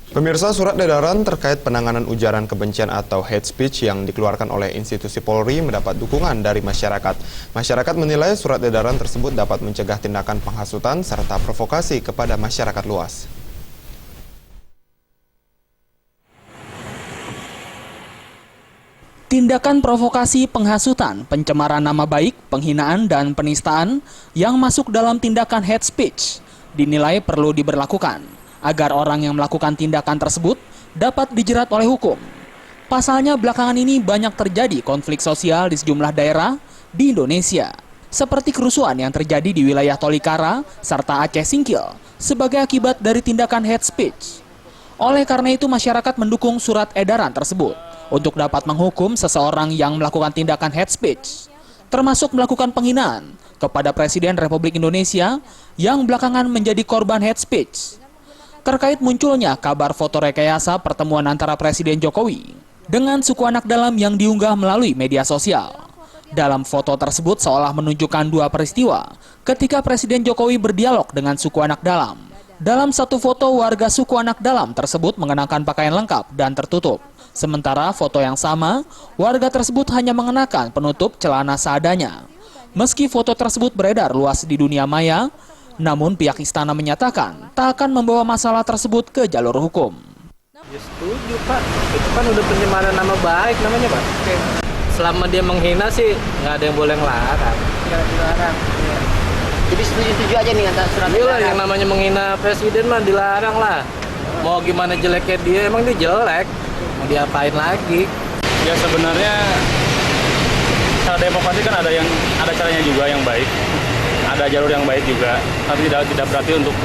Pemirsa, surat edaran terkait penanganan ujaran kebencian atau hate speech yang dikeluarkan oleh institusi Polri mendapat dukungan dari masyarakat. Masyarakat menilai surat edaran tersebut dapat mencegah tindakan penghasutan serta provokasi kepada masyarakat luas. Tindakan provokasi, penghasutan, pencemaran nama baik, penghinaan, dan penistaan yang masuk dalam tindakan hate speech dinilai perlu diberlakukan agar orang yang melakukan tindakan tersebut dapat dijerat oleh hukum. Pasalnya belakangan ini banyak terjadi konflik sosial di sejumlah daerah di Indonesia, seperti kerusuhan yang terjadi di wilayah Tolikara serta Aceh Singkil sebagai akibat dari tindakan hate speech. Oleh karena itu masyarakat mendukung surat edaran tersebut untuk dapat menghukum seseorang yang melakukan tindakan hate speech, termasuk melakukan penghinaan kepada Presiden Republik Indonesia yang belakangan menjadi korban hate speech. Terkait munculnya kabar foto rekayasa pertemuan antara Presiden Jokowi dengan suku anak dalam yang diunggah melalui media sosial. Dalam foto tersebut seolah menunjukkan dua peristiwa ketika Presiden Jokowi berdialog dengan suku anak dalam. Dalam satu foto, warga suku anak dalam tersebut mengenakan pakaian lengkap dan tertutup. Sementara foto yang sama, warga tersebut hanya mengenakan penutup celana seadanya. Meski foto tersebut beredar luas di dunia maya, namun pihak istana menyatakan tak akan membawa masalah tersebut ke jalur hukum. Ya setuju Pak, itu kan udah pencemaran nama baik namanya Pak. Oke. Selama dia menghina sih nggak ada yang boleh ngelarang. Nggak dilarang. Ya. Jadi setuju aja nih atas surat Iya lah, yang namanya menghina presiden mah dilarang lah. Mau gimana jeleknya dia, emang dia jelek. Mau diapain lagi? Ya sebenarnya cara demokrasi kan ada caranya juga yang baik, ada jalur yang baik juga, tapi tidak berarti untuk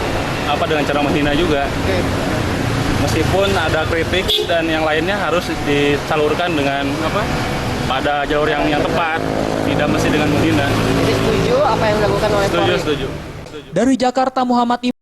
dengan cara menghina juga. Meskipun ada kritik dan yang lainnya harus disalurkan dengan pada jalur yang tepat, tidak mesti dengan menghina. Jadi setuju apa yang dilakukan oleh Polri? Setuju. Dari Jakarta, Muhammad